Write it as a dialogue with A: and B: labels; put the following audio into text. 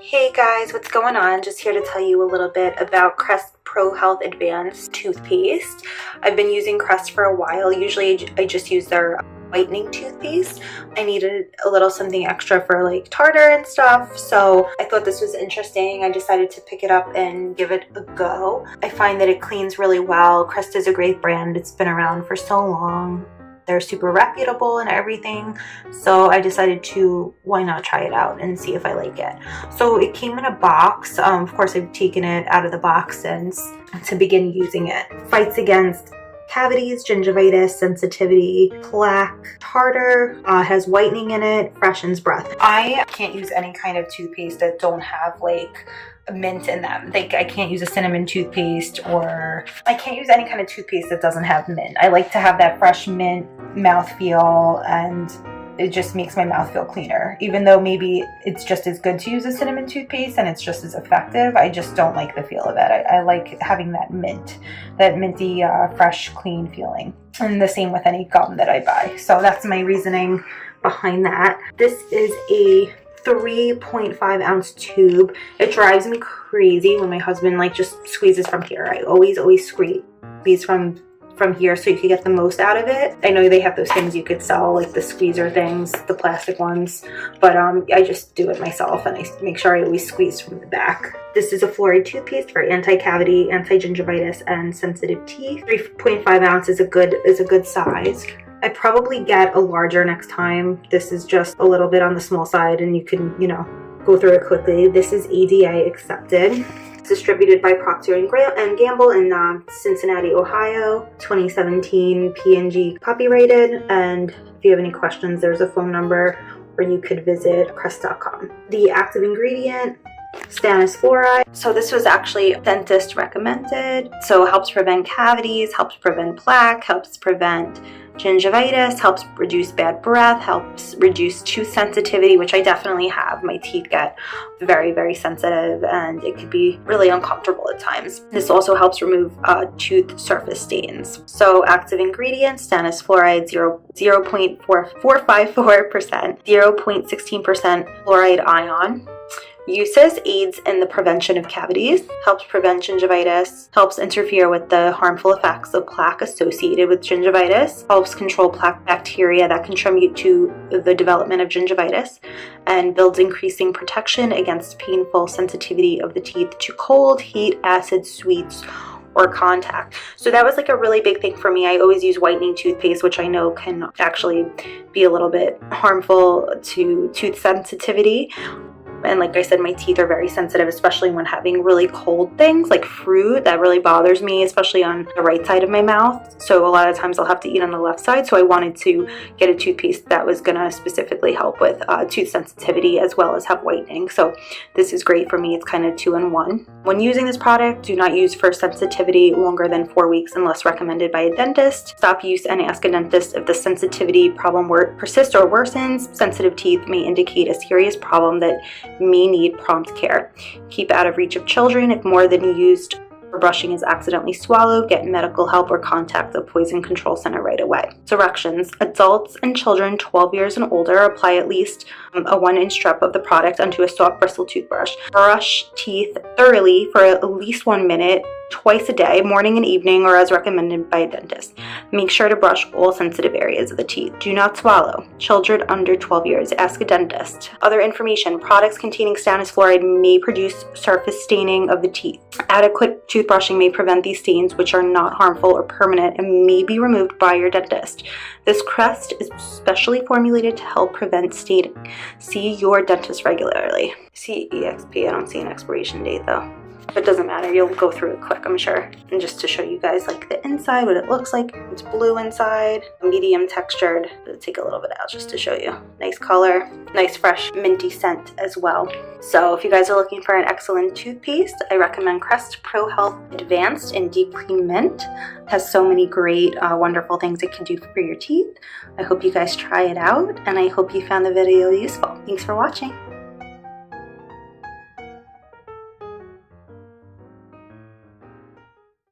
A: Hey guys, what's going on? Just here to tell you a little bit about Crest Pro-Health Advanced toothpaste. I've been using Crest for a while. Usually I just use their whitening toothpaste. I needed a little something extra for like tartar and stuff, so I thought this was interesting. I decided to pick it up and give it a go. I find that it cleans really well. Crest is a great brand. It's been around for so long. They're super reputable and everything, so I decided to, why not try it out and see if I like it. So it came in a box. Of course, I've taken it out of the box since to begin using it. Fights against cavities, gingivitis, sensitivity, plaque, tartar, has whitening in it, freshens breath. I can't use any kind of toothpaste that don't have like mint in them. Like I can't use a cinnamon toothpaste, or I can't use any kind of toothpaste that doesn't have mint. I like to have that fresh mint mouthfeel, and it just makes my mouth feel cleaner. Even though maybe it's just as good to use a cinnamon toothpaste and it's just as effective, I just don't like the feel of it. I like having that mint, that minty, fresh, clean feeling. And the same with any gum that I buy. So that's my reasoning behind that. This is a 3.5 ounce tube. It drives me crazy when my husband like just squeezes from here. I always squeeze from here so you can get the most out of it. I know they have those things you could sell, like the squeezer things, the plastic ones, but I just do it myself, and I make sure I always squeeze from the back. This is a fluoride toothpaste for anti-cavity, anti-gingivitis, and sensitive teeth. 3.5 ounce is a good size. I probably get a larger next time. This is just a little bit on the small side, and you can, go through it quickly. This is ADA accepted. It's distributed by Procter & Gamble in Cincinnati, Ohio. 2017 P&G copyrighted. And if you have any questions, there's a phone number, or you could visit crest.com. The active ingredient, stannous fluoride. So this was actually dentist recommended. So it helps prevent cavities, helps prevent plaque, helps prevent gingivitis, helps reduce bad breath, helps reduce tooth sensitivity, which I definitely have. My teeth get very, very sensitive, and it could be really uncomfortable at times. This also helps remove tooth surface stains. So active ingredients, stannous fluoride, 0.454%, 0.16% fluoride ion. Uses: aids in the prevention of cavities, helps prevent gingivitis, helps interfere with the harmful effects of plaque associated with gingivitis, helps control plaque bacteria that contribute to the development of gingivitis, and builds increasing protection against painful sensitivity of the teeth to cold, heat, acid, sweets, or contact. So that was like a really big thing for me. I always use whitening toothpaste, which I know can actually be a little bit harmful to tooth sensitivity. And like I said, my teeth are very sensitive, especially when having really cold things like fruit. That really bothers me, especially on the right side of my mouth. So a lot of times I'll have to eat on the left side. So I wanted to get a toothpaste that was going to specifically help with tooth sensitivity as well as have whitening. So this is great for me. It's kind of 2-in-1. When using this product, do not use for sensitivity longer than 4 weeks unless recommended by a dentist. Stop use and ask a dentist if the sensitivity problem persists or worsens. Sensitive teeth may indicate a serious problem that may need prompt care. Keep out of reach of children. If more than you used for brushing is accidentally swallowed, get medical help or contact the Poison Control Center right away. Directions: adults and children 12 years and older apply at least a 1-inch strip of the product onto a soft bristle toothbrush. Brush teeth thoroughly for at least 1 minute, twice a day, morning and evening, or as recommended by a dentist. Make sure to brush all sensitive areas of the teeth. Do not swallow. Children under 12 years, ask a dentist. Other information: products containing stannous fluoride may produce surface staining of the teeth. Adequate toothbrushing may prevent these stains, which are not harmful or permanent and may be removed by your dentist. This Crest is specially formulated to help prevent staining. See your dentist regularly. CEXP, I don't see an expiration date though. But it doesn't matter, you'll go through it quick, I'm sure. And just to show you guys like the inside, what it looks like. It's blue inside, medium textured. I'll take a little bit out just to show you. Nice color, nice fresh minty scent as well. So if you guys are looking for an excellent toothpaste, I recommend Crest Pro-Health Advanced in Deep Clean Mint. It has so many great, wonderful things it can do for your teeth. I hope you guys try it out, and I hope you found the video useful. Thanks for watching.